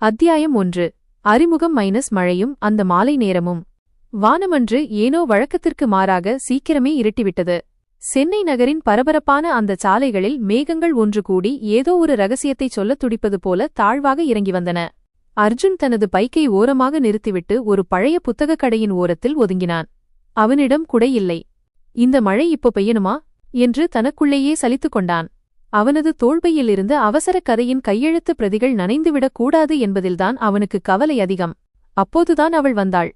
அத்தியாயம் 1. அறிமுகம் மழையும் அந்த மாலை நேரமும். வானமன்று ஏனோ வழக்கத்திற்கு மாறாக சீக்கிரமே இருட்டிவிட்டது. சென்னை நகரின் பரபரப்பான அந்த சாலைகளில் மேகங்கள் ஒன்று கூடி ஏதோ ஒரு ரகசியத்தைச் சொல்லத் துடிப்பது போல தாழ்வாக இறங்கி வந்தன. அர்ஜுன் தனது பைக்கை ஓரமாக நிறுத்திவிட்டு ஒரு பழைய புத்தகக் கடையின் ஓரத்தில் ஒதுங்கினான். அவனிடம் குடை இல்லை. இந்த மழை இப்போ பெய்யணுமா என்று தனக்குள்ளேயே சலித்துக் கொண்டான். அவனது தோள்பையிலிருந்து அவசர கதையின் கையெழுத்து பிரதிகள் நனைந்துவிடக் கூடாது என்பதில்தான் அவனுக்கு கவலை அதிகம். அப்போதுதான் அவள் வந்தாள்.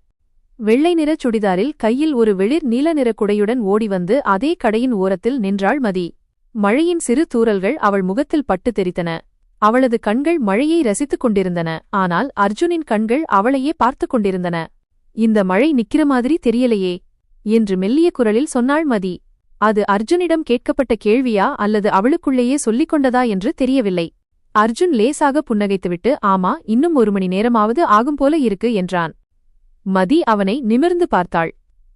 வெள்ளை நிறச் சுடிதாரில் கையில் ஒரு வெளிர் நீல நிறக் குடையுடன் ஓடிவந்து அதே கடையின் ஓரத்தில் நின்றாள் மதி. மழையின் சிறு தூறல்கள் அவள் முகத்தில் பட்டு தெரித்தன. அவளது கண்கள் மழையை ரசித்துக் கொண்டிருந்தன. ஆனால் அர்ஜுனின் கண்கள் அவளையே பார்த்துக் கொண்டிருந்தன. இந்த மழை நிக்கிற மாதிரி தெரியலையே என்று மெல்லிய குரலில் சொன்னாள் மதி. அது அர்ஜுனிடம் கேட்கப்பட்ட கேள்வியா அல்லது அவளுக்குள்ளேயே சொல்லிக் கொண்டதா என்று தெரியவில்லை. அர்ஜுன் லேசாக புன்னகைத்துவிட்டு ஆமா, இன்னும் 1 மணி நேரமாவது ஆகும் போல இருக்கு என்றான். மதி அவனை நிமிர்ந்து பார்த்தாள்.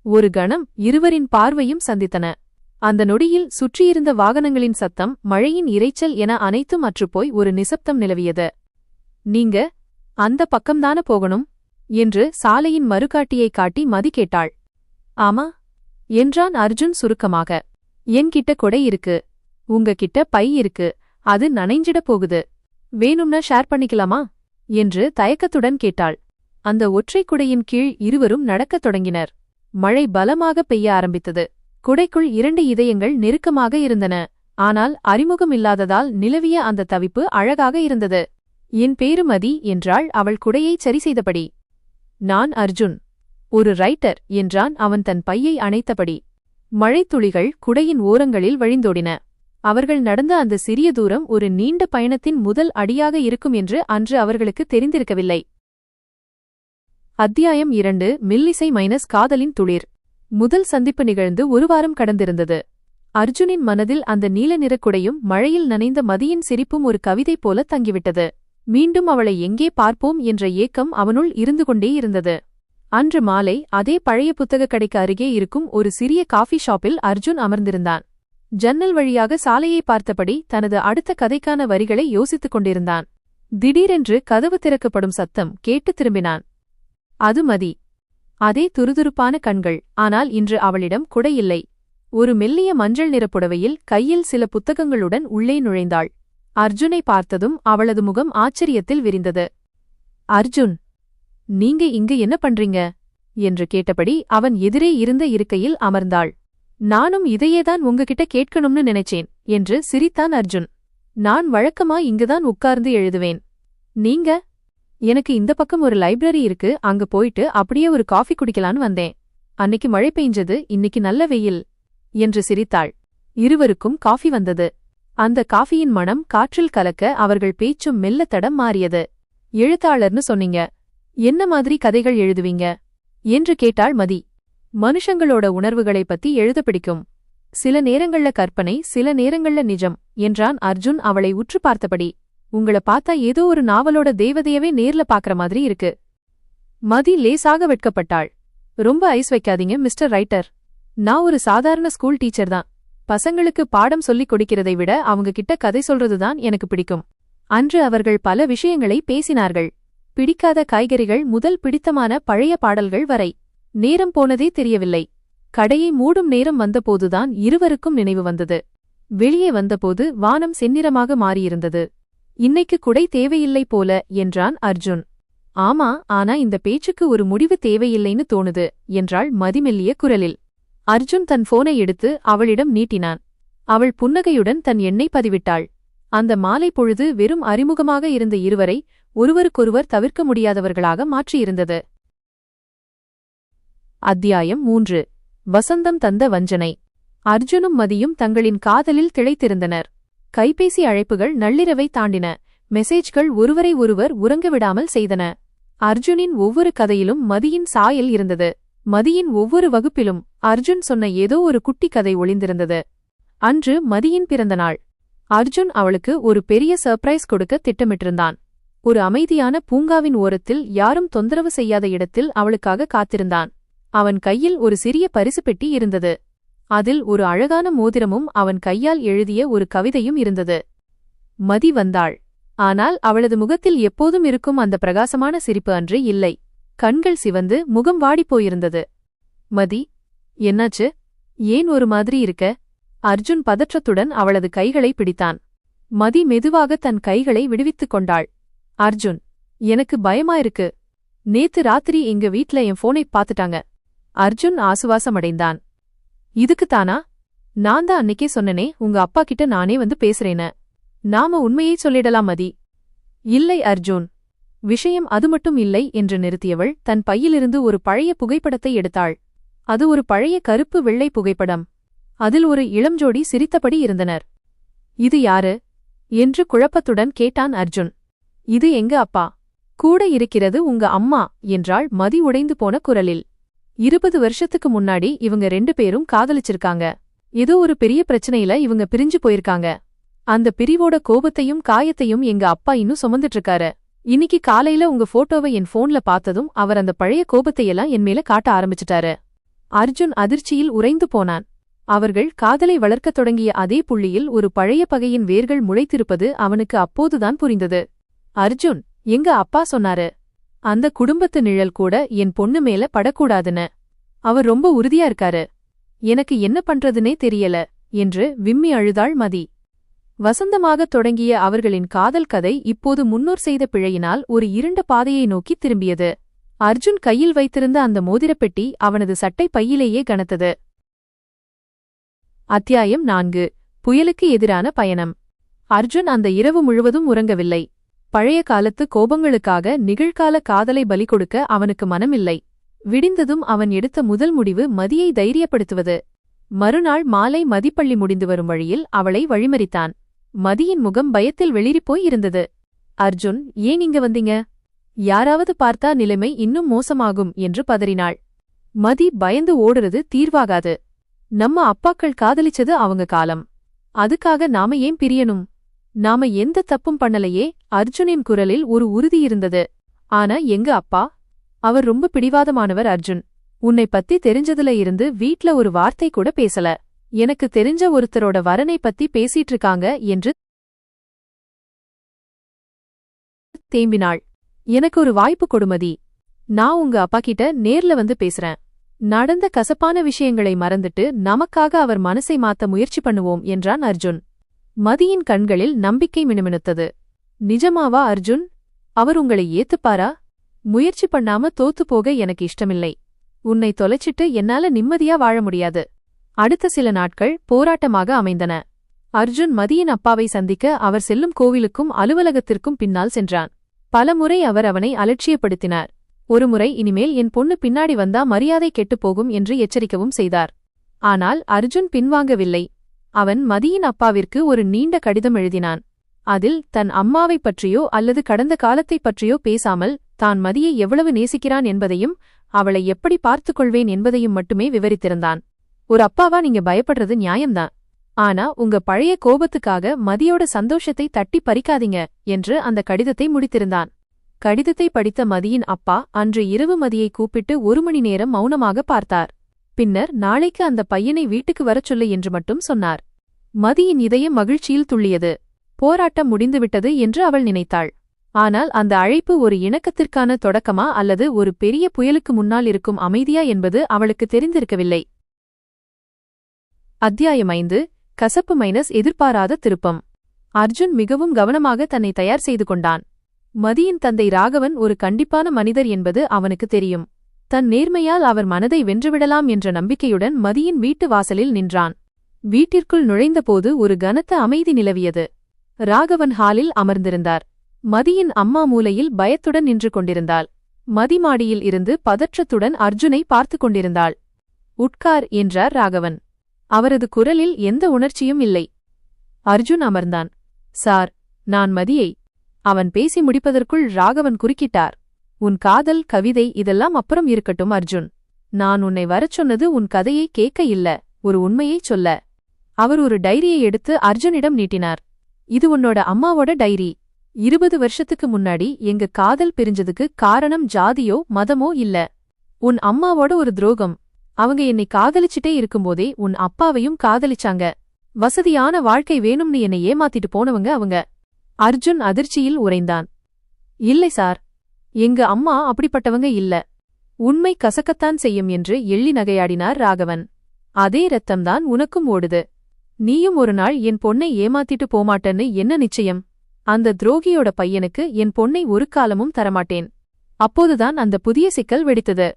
ஒரு கணம் இருவரின் பார்வையும் சந்தித்தன. அந்த நொடியில் சுற்றியிருந்த வாகனங்களின் சத்தம், மழையின் இரைச்சல் என அனைத்தும் அற்றுப்போய் ஒரு நிசப்தம் நிலவியது. நீங்க அந்த பக்கம்தான போகணும் என்று சாலையின் மறுகாட்டியை காட்டி மதி கேட்டாள். ஆமா என்றான் அர்ஜுன் சுருக்கமாக. என்கிட்ட கொடை இருக்கு, உங்ககிட்ட பை இருக்கு, அது நனைஞ்சிடப் போகுது. வேணும்னா ஷேர் பண்ணிக்கலாமா என்று தயக்கத்துடன் கேட்டாள். அந்த ஒற்றை குடையின் கீழ் இருவரும் நடக்கத் தொடங்கினர். மழை பலமாக பெய்ய ஆரம்பித்தது. குடைக்குள் 2 இதயங்கள் நெருக்கமாக இருந்தன. ஆனால் அறிமுகமில்லாததால் நிலவிய அந்த தவிப்பு அழகாக இருந்தது. என் பேரு மதி என்றாள் அவள் குடையைச் சரி செய்தபடி. நான் அர்ஜுன், ஒரு ரைட்டர் என்றான் அவன் தன் பையை அணைத்தபடி. மழைத்துளிகள் குடையின் ஓரங்களில் வழிந்தோடின. அவர்கள் நடந்த அந்த சிறிய தூரம் ஒரு நீண்ட பயணத்தின் முதல் அடியாக இருக்கும் என்று அன்று அவர்களுக்கு தெரிந்திருக்கவில்லை. அத்தியாயம் 2. மில்லிசை காதலின் துளிர். முதல் சந்திப்பு நிகழ்ந்து 1 வாரம் கடந்திருந்தது. அர்ஜுனின் மனதில் அந்த நீல நிறக் குடையும் மழையில் நனைந்த மதியின் சிரிப்பும் ஒரு கவிதை போல தங்கிவிட்டது. மீண்டும் அவளை எங்கே பார்ப்போம் என்ற ஏக்கம் அவனுள் இருந்து கொண்டே இருந்தது. அன்று மாலை அதே பழைய புத்தகக் கடைக்கு அருகே இருக்கும் ஒரு சிறிய காஃபி ஷாப்பில் அர்ஜுன் அமர்ந்திருந்தான். ஜன்னல் வழியாக சாலையை பார்த்தபடி தனது அடுத்த கதைக்கான வரிகளை யோசித்துக் கொண்டிருந்தான். திடீரென்று கதவு திறக்கப்படும் சத்தம் கேட்டு திரும்பினான். அது மதி. அதே துருதுருப்பான கண்கள். ஆனால் இன்று அவளிடம் குடை இல்லை. ஒரு மெல்லிய மஞ்சள் நிற புடவையில் கையில் சில புத்தகங்களுடன் உள்ளே நுழைந்தாள். அர்ஜுனை பார்த்ததும் அவளது முகம் ஆச்சரியத்தில் விரிந்தது. அர்ஜுன், நீங்க இங்கு என்ன பண்றீங்க என்று கேட்டபடி அவன் எதிரே இருந்த இருக்கையில் அமர்ந்தாள். நானும் இதையேதான் உங்ககிட்ட கேட்கணும்னு நினைச்சேன் என்று சிரித்தான் அர்ஜுன். நான் வழக்கமா இங்குதான் உட்கார்ந்து எழுதுவேன். நீங்க? எனக்கு இந்த பக்கம் ஒரு லைப்ரரி இருக்கு, அங்க போயிட்டு அப்படியே ஒரு காஃபி குடிக்கலான்னு வந்தேன். அன்னைக்கு மழை பெய்ஞ்சது, இன்னைக்கு நல்ல வெயில் என்று சிரித்தாள். இருவருக்கும் காஃபி வந்தது. அந்த காஃபியின் மணம் காற்றில் கலக்க அவர்கள் பேச்சும் மெல்ல தடம் மாறியது. எழுத்தாளர்னு சொன்னீங்க, என்ன மாதிரி கதைகள் எழுதுவீங்க என்று கேட்டாள் மதி. மனுஷங்களோட உணர்வுகளை பத்தி எழுத பிடிக்கும். சில நேரங்கள்ல கற்பனை, சில நேரங்கள்ல நிஜம் என்றான் அர்ஜுன் அவளை உற்று பார்த்தபடி. உங்கள பார்த்தா ஏதோ ஒரு நாவலோட தேவதையவே நேர்ல பாக்குற மாதிரி இருக்கு. மதி லேசாக வெட்கப்பட்டாள். ரொம்ப ஐஸ் வைக்காதீங்க மிஸ்டர் ரைட்டர். நான் ஒரு சாதாரண ஸ்கூல் டீச்சர் தான். பசங்களுக்கு பாடம் சொல்லிக் கொடுக்கிறதை விட அவங்க கிட்ட கதை சொல்றதுதான் எனக்கு பிடிக்கும். அன்று அவர்கள் பல விஷயங்களை பேசினார்கள். பிடிக்காத காய்கறிகள் முதல் பிடித்தமான பழைய பாடல்கள் வரை. நேரம் போனதே தெரியவில்லை. கடையை மூடும் நேரம் வந்தபோதுதான் இருவருக்கும் நினைவு வந்தது. வெளியே வந்தபோது வானம் செந்நிறமாக மாறியிருந்தது. இன்னைக்கு குடை தேவையில்லை போல என்றான் அர்ஜுன். ஆமா, ஆனா இந்த பேச்சுக்கு ஒரு முடிவு தேவையில்லைன்னு தோணுது என்றாள் மதிமெல்லிய குரலில். அர்ஜுன் தன் போனை எடுத்து அவளிடம் நீட்டினான். அவள் புன்னகையுடன் தன் எண்ணை பதிவிட்டாள். அந்த மாலை பொழுது வெறும் அறிமுகமாக இருந்த இருவரை ஒருவருக்கொருவர் தவிர்க்க முடியாதவர்களாக மாற்றியிருந்தது. அத்தியாயம் 3. வசந்தம் தந்த வஞ்சனை. அர்ஜுனும் மதியும் தங்களின் காதலில் திளைத்திருந்தனர். கைபேசி அழைப்புகள் நள்ளிரவை தாண்டின. மெசேஜ்கள் ஒருவரை ஒருவர் உறங்கவிடாமல் செய்தன. அர்ஜுனின் ஒவ்வொரு கதையிலும் மதியின் சாயல் இருந்தது. மதியின் ஒவ்வொரு வகுப்பிலும் அர்ஜுன் சொன்ன ஏதோ ஒரு குட்டி கதை ஒளிந்திருந்தது. அன்று மதியின் பிறந்த நாள். அர்ஜுன் அவளுக்கு ஒரு பெரிய சர்ப்ரைஸ் கொடுக்க திட்டமிட்டிருந்தான். ஒரு அமைதியான பூங்காவின் ஓரத்தில் யாரும் தொந்தரவு செய்யாத இடத்தில் அவளுக்காக காத்திருந்தான். அவன் கையில் ஒரு சிறிய பரிசு பெட்டி இருந்தது. அதில் ஒரு அழகான மோதிரமும் அவன் கையால் எழுதிய ஒரு கவிதையும் இருந்தது. மதி வந்தாள். ஆனால் அவளது முகத்தில் எப்போதும் இருக்கும் அந்த பிரகாசமான சிரிப்பு அன்று இல்லை. கண்கள் சிவந்து முகம் வாடிப்போயிருந்தது. மதி, என்னாச்சு? ஏன் ஒரு மாதிரி இருக்க? அர்ஜுன் பதற்றத்துடன் அவளது கைகளை பிடித்தான். மதி மெதுவாக தன் கைகளை விடுவித்துக் கொண்டாள். அர்ஜுன், எனக்கு பயமா இருக்கு. நேத்து ராத்திரி எங்க வீட்ல என் போனை பாத்துட்டாங்க. அர்ஜுன் ஆசுவாசமடைந்தான். இதுக்குத்தானா? நான் தான் அன்னைக்கே சொன்னனே, உங்க அப்பா கிட்ட நானே வந்து பேசுறேன்னு. நாம உண்மையை சொல்லிடலாம் மதி. இல்லை அர்ஜுன், விஷயம் அது மட்டும் இல்லை என்று நிறுத்தியவள் தன் பையிலிருந்து ஒரு பழைய புகைப்படத்தை எடுத்தாள். அது ஒரு பழைய கருப்பு வெள்ளை புகைப்படம். அதில் ஒரு இளம்ஜோடி சிரித்தபடி இருந்தனர். இது யாரு என்று குழப்பத்துடன் கேட்டான் அர்ஜுன். இது எங்க அப்பா. கூட இருக்கிறது உங்க அம்மா என்றாள் மதி உடைந்து போன குரலில். 20 வருஷத்துக்கு முன்னாடி இவங்க 2 பேரும் காதலிச்சிருக்காங்க. ஏதோ ஒரு பெரிய பிரச்சனையில இவங்க பிரிஞ்சு போயிருக்காங்க. அந்த பிரிவோட கோபத்தையும் காயத்தையும் எங்க அப்பா இன்னும் சுமந்துட்டு இருக்காரு. இன்னைக்கு காலையில உங்க போட்டோவை என் போன்ல பார்த்ததும் அவர் அந்த பழைய கோபத்தையெல்லாம் என் மேல காட்ட ஆரம்பிச்சிட்டாரு. அர்ஜுன் அதிர்ச்சியில் உறைந்து போனான். அவர்கள் காதலை வளர்க்கத் தொடங்கிய அதே புள்ளியில் ஒரு பழைய பகையின் வேர்கள் முளைத்திருப்பது அவனுக்கு அப்போதுதான் புரிந்தது. அர்ஜுன், எங்க அப்பா சொன்னாரு, அந்த குடும்பத்து நிழல் கூட என் பொண்ணு மேல படக்கூடாதுன்னு. அவர் ரொம்ப உறுதியா இருக்காரு. எனக்கு என்ன பண்றதுனே தெரியல என்று விம்மி அழுதாள் மதி. வசந்தமாகத் தொடங்கிய அவர்களின் காதல் கதை இப்போது முன்னோர் செய்த பிழையினால் ஒரு இருண்ட பாதையை நோக்கி திரும்பியது. அர்ஜுன் கையில் வைத்திருந்த அந்த மோதிரப்பெட்டி அவனது சட்டை பையிலேயே கனத்தது. அத்தியாயம் 4. புயலுக்கு எதிரான பயணம். அர்ஜுன் அந்த இரவு முழுவதும் உறங்கவில்லை. பழைய காலத்து கோபங்களுக்காக நிகழ்கால காதலை பலி கொடுக்க அவனுக்கு மனமில்லை. விடிந்ததும் அவன் எடுத்த முதல் முடிவு மதியை தைரியப்படுத்துவது. மறுநாள் மாலை மதிப்பள்ளி முடிந்து வரும் வழியில் அவளை வழிமறித்தான். மதியின் முகம் பயத்தில் வெளிரிப்போய் இருந்தது. அர்ஜுன், ஏன் இங்க வந்தீங்க? யாராவது பார்த்தா நிலைமை இன்னும் மோசமாகும் என்று பதறினாள். மதி பயந்து ஓடுறது தீர்வாகாது. நம்ம அப்பாக்கள் காதலிச்சது அவங்க காலம். அதுக்காக நாம ஏன் பிரியணும்? நாம எந்த தப்பும் பண்ணலையே. அர்ஜுனின் குரலில் ஒரு உறுதி இருந்தது. ஆனா எங்க அப்பா? அவர் ரொம்ப பிடிவாதமானவர் அர்ஜுன். உன்னை பத்தி தெரிஞ்சதுல இருந்து வீட்ல ஒரு வார்த்தை கூட பேசல. எனக்கு தெரிஞ்ச ஒருத்தரோட வரனை பத்தி பேசிட்டு இருக்காங்க என்று தேம்பினாள். எனக்கு ஒரு வாய்ப்பு கொடுமதி. நான் உங்க அப்பா கிட்ட நேர்ல வந்து பேசுறேன். நடந்த கசப்பான விஷயங்களை மறந்துட்டு நமக்காக அவர் மனசை மாத்த முயற்சி பண்ணுவோம் என்றான் அர்ஜுன். மதியின் கண்களில் நம்பிக்கை மினுமினுத்தது. நிஜமாவா அர்ஜுன்? அவர் உங்களை ஏத்துப்பாரா? முயற்சி பண்ணாம தோத்து போக எனக்கு இஷ்டமில்லை. உன்னை தொலைச்சிட்டு என்னால நிம்மதியா வாழ முடியாது. அடுத்த சில நாட்கள் போராட்டமாக அமைந்தன. அர்ஜுன் மதியின் அப்பாவை சந்திக்க அவர் செல்லும் கோவிலுக்கும் அலுவலகத்திற்கும் பின்னால் சென்றான். பலமுறை அவர் அவனை அலட்சியப்படுத்தினார். ஒருமுறை இனிமேல் என் பொண்ணு பின்னாடி வந்தா மரியாதை கெட்டுப்போகும் என்று எச்சரிக்கவும் செய்தார். ஆனால் அர்ஜுன் பின்வாங்கவில்லை. அவன் மதியின் அப்பாவிற்கு ஒரு நீண்ட கடிதம் எழுதினான். அதில் தன் அம்மாவைப் பற்றியோ அல்லது கடந்த காலத்தைப் பற்றியோ பேசாமல் தான் மதியை எவ்வளவு நேசிக்கிறான் என்பதையும் அவளை எப்படி பார்த்துக்கொள்வேன் என்பதையும் மட்டுமே விவரித்திருந்தான். ஒரு அப்பாவா நீங்க பயப்படுறது நியாயம்தான். ஆனா உங்க பழைய கோபத்துக்காக மதியோட சந்தோஷத்தை தட்டி பறிக்காதீங்க என்று அந்த கடிதத்தை முடித்திருந்தான். கடிதத்தை படித்த மதியின் அப்பா அன்று இரவு மதியை கூப்பிட்டு 1 மணி நேரம் மௌனமாக பார்த்தார். பின்னர் நாளைக்கு அந்த பையனை வீட்டுக்கு வரச் சொல்லு என்று மட்டும் சொன்னார். மதியின் இதயம் மகிழ்ச்சியில் துள்ளியது. போராட்டம் முடிந்துவிட்டது என்று அவள் நினைத்தாள். ஆனால் அந்த அழைப்பு ஒரு இணக்கத்திற்கான தொடக்கமா அல்லது ஒரு பெரிய புயலுக்கு முன்னால் இருக்கும் அமைதியா என்பது அவளுக்கு தெரிந்திருக்கவில்லை. அத்தியாயம் 5. கசப்பு மைனஸ் எதிர்பாராத திருப்பம். அர்ஜுன் மிகவும் கவனமாக தன்னை தயார் செய்து கொண்டான். மதியின் தந்தை ராகவன் ஒரு கண்டிப்பான மனிதர் என்பது அவனுக்கு தெரியும். தன் நேர்மையால் அவர் மனதை வென்றுவிடலாம் என்ற நம்பிக்கையுடன் மதியின் வீட்டு வாசலில் நின்றான். வீட்டிற்குள் நுழைந்தபோது ஒரு கனத்த அமைதி நிலவியது. ராகவன் ஹாலில் அமர்ந்திருந்தார். மதியின் அம்மா மூலையில் பயத்துடன் நின்று கொண்டிருந்தாள். மதி மாடியில் இருந்து பதற்றத்துடன் அர்ஜுனை பார்த்து கொண்டிருந்தாள். உட்கார் என்றார் ராகவன். அவரது குரலில் எந்த உணர்ச்சியும் இல்லை. அர்ஜுன் அமர்ந்தான். சார், நான் மதியை. அவன் பேசி முடிப்பதற்குள் ராகவன் குறுக்கிட்டார். உன் காதல், கவிதை இதெல்லாம் அப்புறம் இருக்கட்டும் அர்ஜுன். நான் உன்னை வரச் சொன்னது உன் கதையை கேட்க இல்ல, ஒரு உண்மையைச் சொல்ல. அவர் ஒரு டைரியை எடுத்து அர்ஜுனிடம் நீட்டினார். இது உன்னோட அம்மாவோட டைரி. 20 வருஷத்துக்கு முன்னாடி எங்க காதல் பிரிஞ்சதுக்கு காரணம் ஜாதியோ மதமோ இல்ல. உன் அம்மாவோட ஒரு துரோகம். அவங்க என்னை காதலிச்சிட்டே இருக்கும்போதே உன் அப்பாவையும் காதலிச்சாங்க. வசதியான வாழ்க்கை வேணும்னு என்னை ஏமாத்திட்டு போனவங்க அவங்க. அர்ஜுன் அதிர்ச்சியில் உறைந்தான். இல்லை சார், எங்க அம்மா அப்படிப்பட்டவங்க இல்ல. உண்மை கசக்கத்தான் செய்யும் என்று எள்ளி நகையாடினார் ராகவன். அதே ரத்தம்தான் உனக்கும் ஓடுது. நீயும் ஒரு நாள் என் பொண்ணை ஏமாத்திட்டு போமாட்டன்னு என்ன நிச்சயம்? அந்த துரோகியோட பையனுக்கு என் பொண்ணை ஒரு காலமும் தரமாட்டேன். அப்போதுதான் அந்த புதிய சிக்கல் வெடித்தது.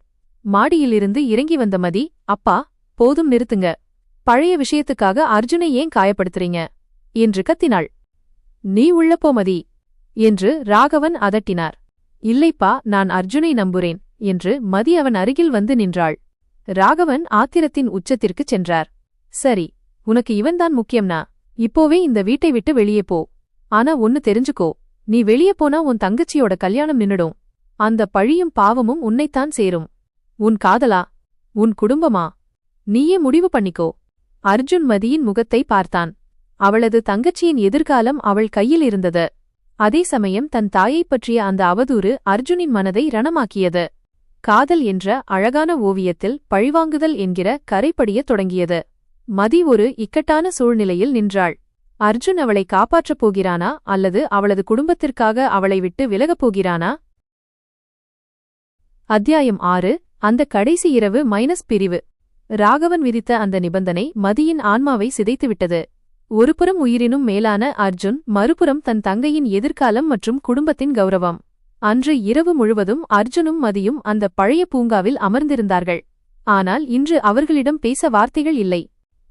மாடியிலிருந்து இறங்கி வந்த மதி, அப்பா, போதும் நிறுத்துங்க. பழைய விஷயத்துக்காக அர்ஜுனை ஏன் காயப்படுத்துறீங்க என்று கத்தினாள். நீ உள்ளப்போ மதி என்று ராகவன் அதட்டினார். இல்லைப்பா, நான் அர்ஜுனை நம்புறேன் என்று மதி அவன் அருகில் வந்து நின்றாள். ராகவன் ஆத்திரத்தின் உச்சத்திற்குச் சென்றார். சரி, உனக்கு இவன்தான் முக்கியம்னா இப்போவே இந்த வீட்டை விட்டு வெளியே போ. ஆனா ஒன்னு தெரிஞ்சுக்கோ, நீ வெளியே போனா உன் தங்கச்சியோட கல்யாணம் நின்னுடும். அந்த பழியும் பாவமும் உன்னைத்தான் சேரும். உன் காதலா, உன் குடும்பமா, நீயே முடிவு பண்ணிக்கோ. அர்ஜுன் மதியின் முகத்தை பார்த்தான். அவளது தங்கச்சியின் எதிர்காலம் அவள் கையில் இருந்தது. அதே சமயம் தன் தாயைப் பற்றிய அந்த அவதூறு அர்ஜுனின் மனதை ரணமாக்கியது. காதல் என்ற அழகான ஓவியத்தில் பழிவாங்குதல் என்கிற கரைப்படியத் தொடங்கியது. மதி ஒரு இக்கட்டான சூழ்நிலையில் நின்றாள். அர்ஜுன் அவளை காப்பாற்றப் போகிறானா அல்லது அவளது குடும்பத்திற்காக அவளை விட்டு விலகப் போகிறானா? அத்தியாயம் 6. அந்த கடைசி இரவு பிரிவு. ராகவன் விதித்த அந்த நிபந்தனை மதியின் ஆன்மாவை சிதைத்துவிட்டது. ஒருபுறம் உயிரினும் மேலான அர்ஜுன், மறுபுறம் தன் தங்கையின் எதிர்காலம் மற்றும் குடும்பத்தின் கௌரவம். அன்று இரவு முழுவதும் அர்ஜுனும் மதியும் அந்த பழைய பூங்காவில் அமர்ந்திருந்தார்கள். ஆனால் இன்று அவர்களிடம் பேச வார்த்தைகள் இல்லை.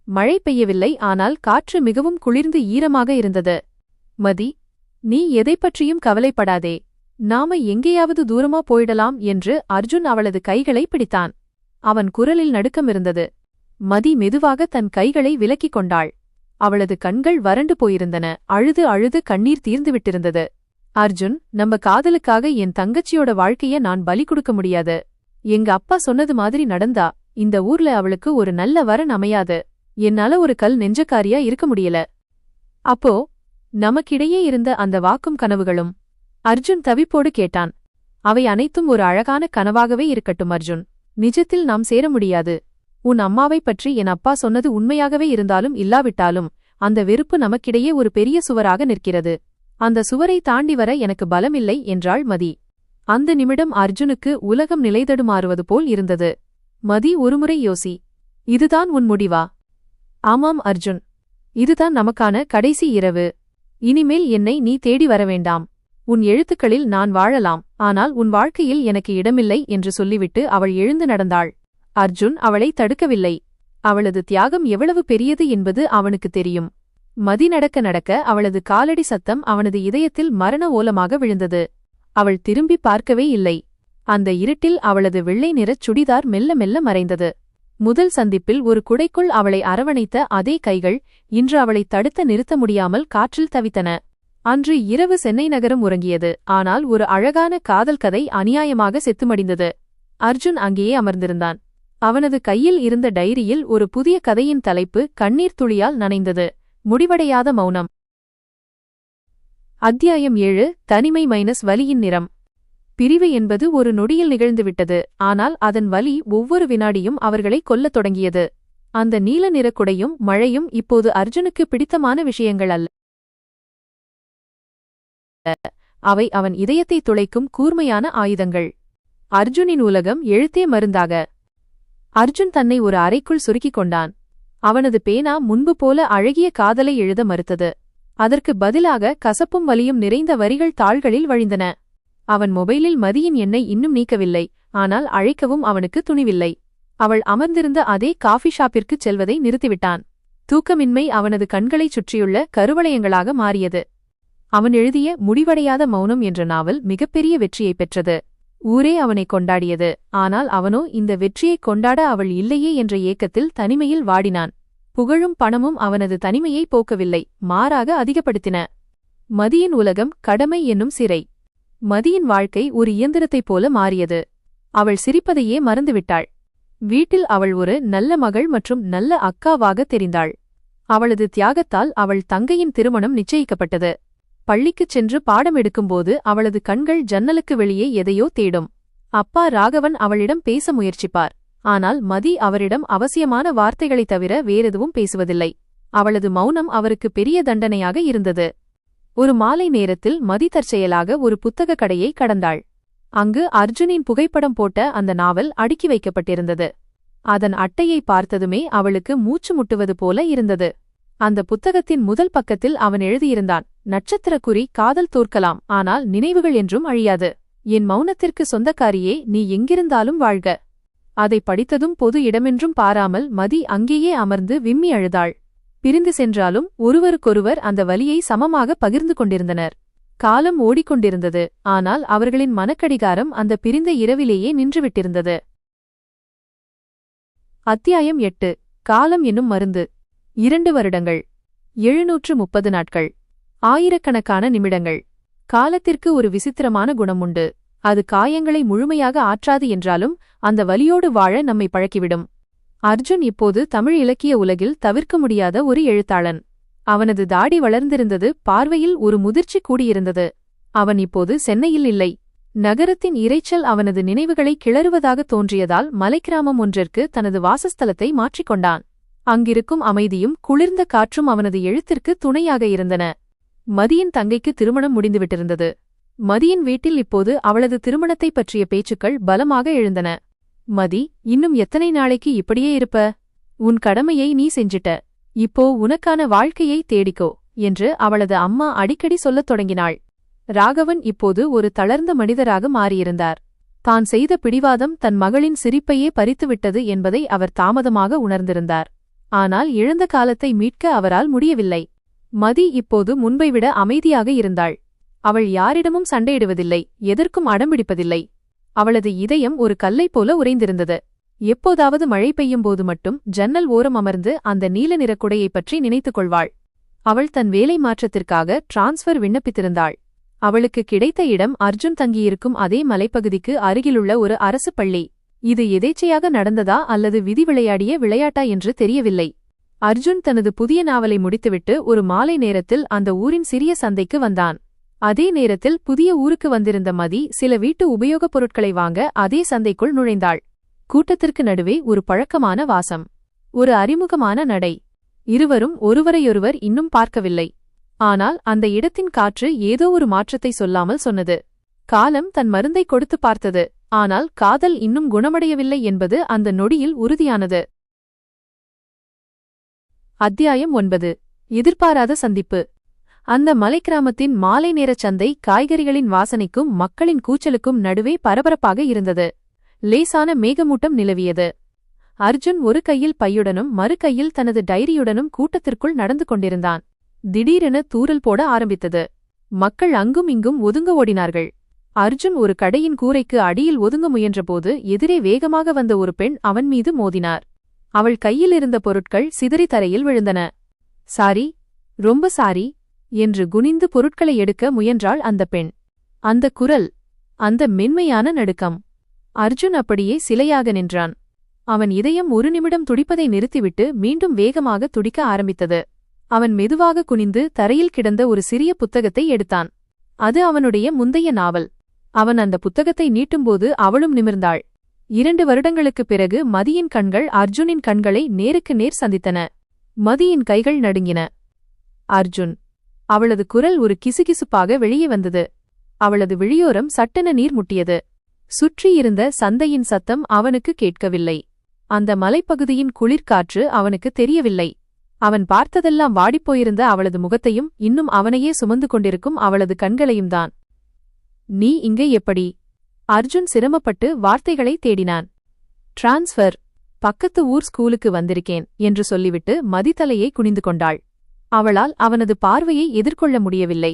மழை பெய்யவில்லை, ஆனால் காற்று மிகவும் குளிர்ந்து ஈரமாக இருந்தது. மதி, நீ எதைப்பற்றியும் கவலைப்படாதே. நாம எங்கேயாவது தூரமா போயிடலாம் என்று அர்ஜுன் அவளது கைகளை பிடித்தான். அவன் குரலில் நடுக்கம் இருந்தது. மதி மெதுவாக தன் கைகளை விலக்கிக் கொண்டாள். அவளது கண்கள் வறண்டு போயிருந்தன. அழுது அழுது கண்ணீர் தீர்ந்துவிட்டிருந்தது. அர்ஜுன், நம்ம காதலுக்காக என் தங்கச்சியோட வாழ்க்கைய நான் பலி கொடுக்க முடியாது. எங்க அப்பா சொன்னது மாதிரி நடந்தா இந்த ஊர்ல அவளுக்கு ஒரு நல்ல வரன் அமையாது. என்னால ஒரு கல் நெஞ்சக்காரியா இருக்க முடியல. அப்போ நமக்கிடையே இருந்த அந்த வாக்கும் கனவுகளும்? அர்ஜுன் தவிப்போடு கேட்டான். அவை அனைத்தும் ஒரு அழகான கனவாகவே இருக்கட்டும் அர்ஜுன். நிஜத்தில் நாம் சேர முடியாது. உன் அம்மாவைப் பற்றி என் அப்பா சொன்னது உண்மையாகவே இருந்தாலும் இல்லாவிட்டாலும் அந்த வெறுப்பு நமக்கிடையே ஒரு பெரிய சுவராக நிற்கிறது. அந்த சுவரை தாண்டி வர எனக்கு பலமில்லை என்றாள் மதி. அந்த நிமிடம் அர்ஜுனுக்கு உலகம் நிலைதடுமாறுவது போல் இருந்தது. மதி ஒருமுறை யோசி. இதுதான் உன் முடிவா? ஆமாம் அர்ஜுன், இதுதான் நமக்கான கடைசி இரவு. இனிமேல் என்னை நீ தேடி வரவேண்டாம். உன் எழுத்துக்களில் நான் வாழலாம், ஆனால் உன் வாழ்க்கையில் எனக்கு இடமில்லை என்று சொல்லிவிட்டு அவள் எழுந்து நடந்தாள். அர்ஜுன் அவளை தடுக்கவில்லை. அவளது தியாகம் எவ்வளவு பெரியது என்பது அவனுக்கு தெரியும். மதி நடக்க நடக்க அவளது காலடி சத்தம் அவனது இதயத்தில் மரண ஓலமாக விழுந்தது. அவள் திரும்பி பார்க்கவே இல்லை. அந்த இருட்டில் அவளது வெள்ளை நிறச் சுடிதார் மெல்ல மெல்ல மறைந்தது. முதல் சந்திப்பில் ஒரு குடைக்குள் அவளை அரவணைத்த அதே கைகள் இன்று அவளை தடுத்த நிறுத்த முடியாமல் காற்றில் தவித்தன. அன்று இரவு சென்னை நகரம் உறங்கியது. ஆனால் ஒரு அழகான காதல் கதை அநியாயமாக செத்துமடிந்தது. அர்ஜுன் அங்கேயே அமர்ந்திருந்தான். அவனது கையில் இருந்த டைரியில் ஒரு புதிய கதையின் தலைப்பு கண்ணீர் துளியால் நனைந்தது. முடிவடையாத மௌனம். அத்தியாயம் 7. தனிமை வலியின் நிறம். பிரிவு என்பது ஒரு நொடியில் நிகழ்ந்துவிட்டது. ஆனால் அதன் வலி ஒவ்வொரு வினாடியும் அவர்களை கொல்லத் தொடங்கியது. அந்த நீல நிற குடையும் மழையும் இப்போது அர்ஜுனுக்கு பிடித்தமான விஷயங்கள் அல்ல. அவை அவன் இதயத்தை துளைக்கும் கூர்மையான ஆயுதங்கள். அர்ஜுனின் உலகம் எழுத்தே மருந்தாக. அர்ஜுன் தன்னை ஒரு அறைக்குள் சுருக்கிக் கொண்டான். அவனது பேனா முன்பு போல அழகிய காதலை எழுத மறுத்தது. அதற்கு பதிலாக கசப்பும் வலியும் நிறைந்த வரிகள் தாள்களில் வழிந்தன. அவன் மொபைலில் மதியின் எண்ணை இன்னும் நீக்கவில்லை, ஆனால் அழைக்கவும் அவனுக்கு துணிவில்லை. அவள் அமர்ந்திருந்த அதே காஃபி ஷாப்பிற்குச் செல்வதை நிறுத்திவிட்டான். தூக்கமின்மை அவனது கண்களைச் சுற்றியுள்ள கருவளையங்களாக மாறியது. அவன் எழுதிய முடிவடையாத மௌனம் என்ற நாவல் மிகப்பெரிய வெற்றியைப் பெற்றது. ஊரே அவனை கொண்டாடியது. ஆனால் அவனோ இந்த வெற்றியைக் கொண்டாட அவள் இல்லையே என்ற ஏக்கத்தில் தனிமையில் வாடினான். புகழும் பணமும் அவனது தனிமையை போக்கவில்லை, மாறாக அதிகப்படுத்தின. மதியின் உலகம் கடமை என்னும் சிறை. மதியின் வாழ்க்கை ஒரு இயந்திரத்தைப் போல மாறியது. அவள் சிரிப்பதையே மறந்துவிட்டாள். வீட்டில் அவள் ஒரு நல்ல மகள் மற்றும் நல்ல அக்காவாக தெரிந்தாள். அவளது தியாகத்தால் அவள் தங்கையின் திருமணம் நிச்சயிக்கப்பட்டது. பள்ளிக்குச் சென்று பாடம் எடுக்கும்போது அவளது கண்கள் ஜன்னலுக்கு வெளியே எதையோ தேடும். அப்பா ராகவன் அவளிடம் பேச முயற்சிப்பார். ஆனால் மதி அவரிடம் அவசியமான வார்த்தைகளைத் தவிர வேறெதுவும் பேசுவதில்லை. அவளது மௌனம் அவருக்கு பெரிய தண்டனையாக இருந்தது. ஒரு மாலை நேரத்தில் மதி தற்செயலாக ஒரு புத்தக கடையை கடந்தாள். அங்கு அர்ஜுனின் புகைப்படம் போட்ட அந்த நாவல் அடுக்கி வைக்கப்பட்டிருந்தது. அதன் அட்டையை பார்த்ததுமே அவளுக்கு மூச்சு முட்டுவது போல இருந்தது. அந்த புத்தகத்தின் முதல் பக்கத்தில் அவன் எழுதியிருந்தான், நட்சத்திரக்குறி காதல் தோற்கலாம், ஆனால் நினைவுகள் என்றும் அழியாது. என் மௌனத்திற்கு சொந்தக்காரியே, நீ எங்கிருந்தாலும் வாழ்க. அதை படித்ததும் பொது இடமென்றும் பாராமல் மதி அங்கேயே அமர்ந்து விம்மி அழுதாள். பிரிந்து சென்றாலும் ஒருவருக்கொருவர் அந்த வலியை சமமாக பகிர்ந்து கொண்டிருந்தனர். காலம் ஓடிக்கொண்டிருந்தது, ஆனால் அவர்களின் மனக்கடிகாரம் அந்த பிரிந்த இரவிலேயே நின்றுவிட்டிருந்தது. அத்தியாயம் 8. காலம் என்னும் மருந்து. 2 வருடங்கள், 730 நாட்கள், ஆயிரக்கணக்கான நிமிடங்கள். காலத்திற்கு ஒரு விசித்திரமான குணம் உண்டு. அது காயங்களை முழுமையாக ஆற்றாது என்றாலும் அந்த வலியோடு வாழ நம்மை பழக்கிவிடும். அர்ஜுன் இப்போது தமிழ் இலக்கிய உலகில் தவிர்க்க முடியாத ஒரு எழுத்தாளன். அவனது தாடி வளர்ந்திருந்தது, பார்வையில் ஒரு முதிர்ச்சி கூடியிருந்தது. அவன் இப்போது சென்னையில் இல்லை. நகரத்தின் இரைச்சல் அவனது நினைவுகளை கிளறுவதாக தோன்றியதால் மலைக்கிராமம் ஒன்றிற்கு தனது வாசஸ்தலத்தை மாற்றிக்கொண்டான். அங்கிருக்கும் அமைதியும் குளிர்ந்த காற்றும் அவனது எழுத்திற்கு துணையாக இருந்தன. மதியின் தங்கைக்கு திருமணம் முடிந்துவிட்டிருந்தது. மதியின் வீட்டில் இப்போது அவளது திருமணத்தைப் பற்றிய பேச்சுக்கள் பலமாக எழுந்தன. மதி, இன்னும் எத்தனை நாளைக்கு இப்படியே இருப்ப? உன் கடமையை நீ செஞ்சிட்ட. இப்போ உனக்கான வாழ்க்கையை தேடிக்கோ என்று அவளது அம்மா அடிக்கடி சொல்லத் தொடங்கினாள். ராகவன் இப்போது ஒரு தளர்ந்த மனிதராக மாறியிருந்தார். தான் செய்த பிடிவாதம் தன் மகளின் சிரிப்பையே பறித்துவிட்டது என்பதை அவர் தாமதமாக உணர்ந்திருந்தார். ஆனால் இழந்த காலத்தை மீட்க அவரால் முடியவில்லை. மதி இப்போது முன்பைவிட அமைதியாக இருந்தாள். அவள் யாரிடமும் சண்டையிடுவதில்லை, எதற்கும் அடம்பிடிப்பதில்லை. அவளது இதயம் ஒரு கல்லைப் போல உறைந்திருந்தது. எப்போதாவது மழை பெய்யும்போது மட்டும் ஜன்னல் ஓரம் அமர்ந்து அந்த நீல நிற குடையைப் பற்றி நினைத்துக் கொள்வாள். அவள் தன் வேலை மாற்றத்திற்காக டிரான்ஸ்ஃபர் விண்ணப்பித்திருந்தாள். அவளுக்கு கிடைத்த இடம் அர்ஜுன் தங்கியிருக்கும் அதே மலைப்பகுதிக்கு அருகிலுள்ள ஒரு அரசு பள்ளி. இது எதேச்சையாக நடந்ததா அல்லது விதி விளையாடிய விளையாட்டா என்று தெரியவில்லை. அர்ஜுன் தனது புதிய நாவலை முடித்துவிட்டு ஒரு மாலை நேரத்தில் அந்த ஊரின் சிறிய சந்தைக்கு வந்தான். அதே நேரத்தில் புதிய ஊருக்கு வந்திருந்த மதி சில வீட்டு உபயோகப் பொருட்களை வாங்க அதே சந்தைக்குள் நுழைந்தாள். கூட்டத்திற்கு நடுவே ஒரு பழக்கமான வாசம், ஒரு அறிமுகமான நடை. இருவரும் ஒருவரையொருவர் இன்னும் பார்க்கவில்லை. ஆனால் அந்த இடத்தின் காற்று ஏதோ ஒரு மாற்றத்தை சொல்லாமல் சொன்னது. காலம் தன் மருந்தை கொடுத்து பார்த்தது, ஆனால் காதல் இன்னும் குணமடையவில்லை என்பது அந்த நொடியில் உறுதியானது. அத்தியாயம் 9. எதிர்பாராத சந்திப்பு. அந்த மலைக்கிராமத்தின் மாலை நேரச் சந்தை காய்கறிகளின் வாசனைக்கும் மக்களின் கூச்சலுக்கும் நடுவே பரபரப்பாக இருந்தது. லேசான மேகமூட்டம் நிலவியது. அர்ஜுன் ஒரு கையில் பையுடனும் மறு கையில் தனது டைரியுடனும் கூட்டத்திற்குள் நடந்து கொண்டிருந்தான். திடீரென தூறல் போட ஆரம்பித்தது. மக்கள் அங்கும் இங்கும் ஒதுங்க ஓடினார்கள். அர்ஜுன் ஒரு கடையின் கூரைக்கு அடியில் ஒதுங்க முயன்றபோது எதிரே வேகமாக வந்த ஒரு பெண் அவன் மீது மோதினார். அவள் கையில் இருந்த பொருட்கள் சிதறி தரையில் விழுந்தன. சாரி, ரொம்ப சாரி என்று குனிந்து பொருட்களை எடுக்க முயன்றாள் அந்த பெண். அந்த குரல், அந்த மென்மையான நடுக்கம். அர்ஜுன் அப்படியே சிலையாக நின்றான். அவன் இதயம் ஒரு நிமிடம் துடிப்பதை நிறுத்திவிட்டு மீண்டும் வேகமாக துடிக்க ஆரம்பித்தது. அவன் மெதுவாக குனிந்து தரையில் கிடந்த ஒரு சிறிய புத்தகத்தை எடுத்தான். அது அவனுடைய முந்தைய நாவல். அவன் அந்த புத்தகத்தை நீட்டும்போது அவளும் நிமிர்ந்தாள். 2 வருடங்களுக்குப் பிறகு மதியின் கண்கள் அர்ஜுனின் கண்களை நேருக்கு நேர் சந்தித்தன. மதியின் கைகள் நடுங்கின. அர்ஜுன். அவளது குரல் ஒரு கிசுகிசுப்பாக வெளியே வந்தது. அவளது விழியோரம் சட்டென நீர் முட்டியது. சுற்றியிருந்த சந்தையின் சத்தம் அவனுக்கு கேட்கவில்லை. அந்த மலைப்பகுதியின் குளிர்காற்று அவனுக்கு தெரியவில்லை. அவன் பார்த்ததெல்லாம் வாடிப்போயிருந்த அவளது முகத்தையும் இன்னும் அவனையே சுமந்து கொண்டிருக்கும் அவளது கண்களையும் தான். நீ இங்கே எப்படி? அர்ஜுன் சிரமப்பட்டு வார்த்தைகளை தேடினான். டிரான்ஸ்ஃபர், பக்கத்து ஊர் ஸ்கூலுக்கு வந்திருக்கேன் என்று சொல்லிவிட்டு மதி தலையை குனிந்து கொண்டாள். அவளால் அவனது பார்வையை எதிர்கொள்ள முடியவில்லை.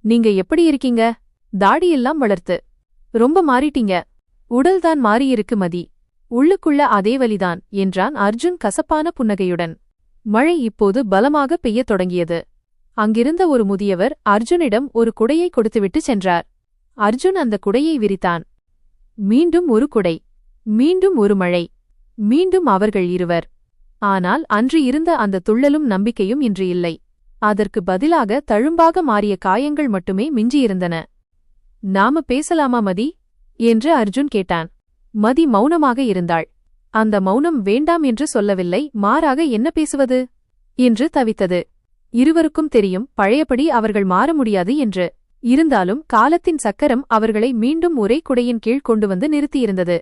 நீங்க எப்படி இருக்கீங்க? தாடியெல்லாம் வளர்த்து ரொம்ப மாறிட்டீங்க. உடல்தான் மாறியிருக்கு மதி. உள்ளுக்குள்ள அதே வலிதான் என்றான் அர்ஜுன் கசப்பான புன்னகையுடன். மழை இப்போது பலமாக பெய்யத் தொடங்கியது. அங்கிருந்த ஒரு முதியவர் அர்ஜுனிடம் ஒரு குடையை கொடுத்துவிட்டு சென்றார். அர்ஜுன் அந்த குடையை விரித்தான். மீண்டும் ஒரு குடை, மீண்டும் ஒரு மழை, மீண்டும் அவர்கள் இருவர். ஆனால் அன்று இருந்த அந்த துள்ளலும் நம்பிக்கையும் இன்று இல்லை. அதற்கு பதிலாக தழும்பாக மாறிய காயங்கள் மட்டுமே மிஞ்சியிருந்தன. நாம பேசலாமா மதி என்று அர்ஜுன் கேட்டான். மதி மௌனமாக இருந்தாள். அந்த மௌனம் வேண்டாம் என்று சொல்லவில்லை, மாறாக என்ன பேசுவது என்று தவித்தது. இருவருக்கும் தெரியும் பழையபடி அவர்கள் மாற முடியாது என்று. இருந்தாலும் காலத்தின் சக்கரம் அவர்களை மீண்டும் ஒரே குடையின் கீழ் கொண்டு வந்து நிறுத்தியிருந்தது.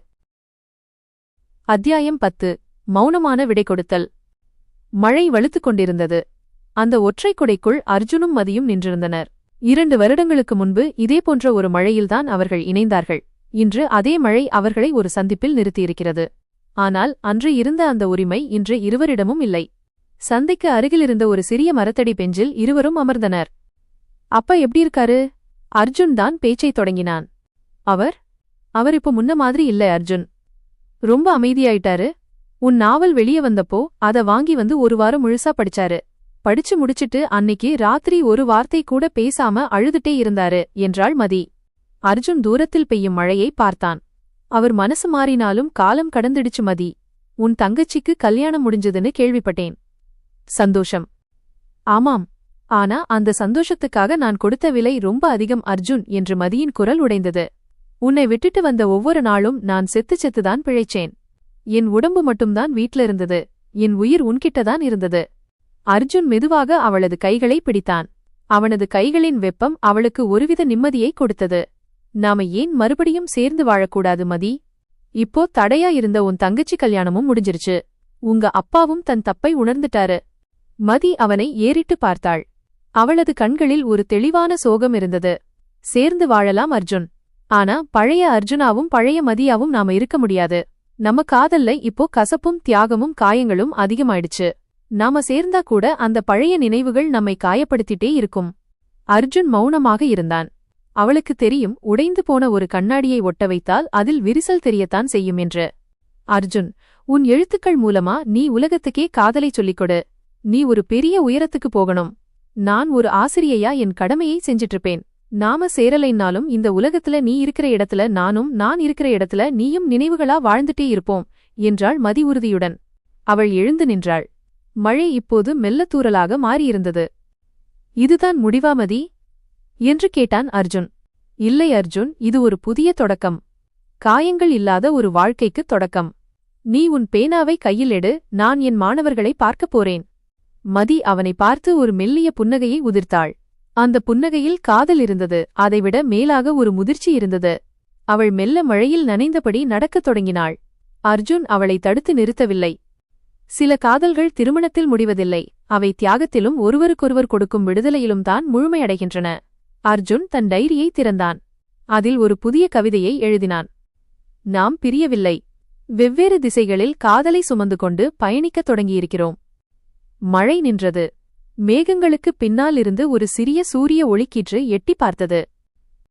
அத்தியாயம் 10. மௌனமான விடை கொடுத்தல். மழை வலுத்துக் கொண்டிருந்தது. அந்த ஒற்றை குடைக்குள் அர்ஜுனும் மதியும் நின்றிருந்தனர். 2 வருடங்களுக்கு முன்பு இதேபோன்ற ஒரு மழையில்தான் அவர்கள் இணைந்தார்கள். இன்று அதே மழை அவர்களை ஒரு சந்திப்பில் நிறுத்தியிருக்கிறது. ஆனால் அன்று இருந்த அந்த உரிமை இன்று இருவரிடமும் இல்லை. சந்தைக்கு அருகிலிருந்த ஒரு சிறிய மரத்தடி பெஞ்சில் இருவரும் அமர்ந்தனர். அப்பா எப்படி இருக்காரு? அர்ஜுன் தான் பேச்சைத் தொடங்கினான். அவர் இப்போ முன்ன மாதிரி இல்ல அர்ஜுன். ரொம்ப அமைதியாயிட்டாரு. உன் நாவல் வெளியே வந்தப்போ அத வாங்கி வந்து 1 வாரம் முழுசா படிச்சாரு. படிச்சு முடிச்சிட்டு அன்னிக்கு ராத்திரி ஒரு வார்த்தை கூட பேசாம அழுதுட்டே இருந்தாரு என்றாள் மதி. அர்ஜுன் தூரத்தில் பெய்யும் மழையை பார்த்தான். அவர் மனசு மாறினாலும் காலம் கடந்துடுச்சு மதி. உன் தங்கச்சிக்கு கல்யாணம் முடிஞ்சதுன்னு கேள்விப்பட்டேன். சந்தோஷம். ஆமாம். ஆனா அந்த சந்தோஷத்துக்காக நான் கொடுத்த விலை ரொம்ப அதிகம் அர்ஜுன் என்று மதியின் குரல் உடைந்தது. உன்னை விட்டுட்டு வந்த ஒவ்வொரு நாளும் நான் செத்துதான் பிழைச்சேன். என் உடம்பு மட்டும்தான் வீட்ல இருந்தது. என் உயிர் உன்கிட்டதான் இருந்தது. அர்ஜுன் மெதுவாக அவளது கைகளை பிடித்தான். அவனது கைகளின் வெப்பம் அவளுக்கு ஒருவித நிம்மதியை கொடுத்தது. நாம ஏன் மறுபடியும் சேர்ந்து வாழக்கூடாது மதி? இப்போ தடையா இருந்த உன் தங்கச்சி கல்யாணமும் முடிஞ்சிருச்சு. உங்க அப்பாவும் தன் தப்பை உணர்ந்துட்டாரு. மதி அவனை ஏறிட்டு பார்த்தாள். அவளது கண்களில் ஒரு தெளிவான சோகம் இருந்தது. சேர்ந்து வாழலாம் அர்ஜுன். ஆனா பழைய அர்ஜுனாவும் பழைய மதியாவும் நாம இருக்க முடியாது. நம்ம காதல்ல இப்போ கசப்பும் தியாகமும் காயங்களும் அதிகமாயிடுச்சு. நாம சேர்ந்தா கூட அந்த பழைய நினைவுகள் நம்மை காயப்படுத்திட்டே இருக்கும். அர்ஜுன் மௌனமாக இருந்தான். அவளுக்கு தெரியும் உடைந்து போன ஒரு கண்ணாடியை ஒட்ட வைத்தால் அதில் விரிசல் தெரியத்தான் செய்யும் என்று. அர்ஜுன், உன் எழுத்துக்கள் மூலமா நீ உலகத்துக்கே காதலை சொல்லிக்கொடு. நீ ஒரு பெரிய உயரத்துக்கு போகணும். நான் ஒரு ஆசிரியையா என் கடமையை செஞ்சிட்டிருப்பேன். நாம சேரலைன்னாலும் இந்த உலகத்துல நீ இருக்கிற இடத்துல நானும் நான் இருக்கிற இடத்துல நீயும் நினைவுகளா வாழ்ந்துட்டே இருப்போம் என்றாள் மதி உறுதியுடன். அவள் எழுந்து நின்றாள். மழை இப்போது மெல்லத்தூறலாக மாறியிருந்தது. இதுதான் முடிவா மதி என்று கேட்டான் அர்ஜுன். இல்லை அர்ஜுன், இது ஒரு புதிய தொடக்கம். காயங்கள் இல்லாத ஒரு வாழ்க்கைக்கு தொடக்கம். நீ உன் பேனாவை கையில் எடு. நான் என் மாணவர்களை பார்க்கப் போறேன். மதி அவனை பார்த்து ஒரு மெல்லிய புன்னகையை உதிர்த்தாள். அந்த புன்னகையில் காதல் இருந்தது. அதைவிட மேலாக ஒரு முதிர்ச்சி இருந்தது. அவள் மெல்ல மழையில் நனைந்தபடி நடக்கத் தொடங்கினாள். அர்ஜுன் அவளை தடுத்து நிறுத்தவில்லை. சில காதல்கள் திருமணத்தில் முடிவதில்லை. அவை தியாகத்திலும் ஒருவருக்கொருவர் கொடுக்கும் விடுதலையிலும் தான் முழுமையடைகின்றன. அர்ஜுன் தன் டைரியை திறந்தான். அதில் ஒரு புதிய கவிதையை எழுதினான். நாம் பிரியவில்லை. வெவ்வேறு திசைகளில் காதலை சுமந்து கொண்டு பயணிக்கத் தொடங்கியிருக்கிறோம். மழை நின்றது. மேகங்களுக்கு பின்னால் இருந்து ஒரு சிறிய சூரிய ஒளிக்கீற்று எட்டி பார்த்தது.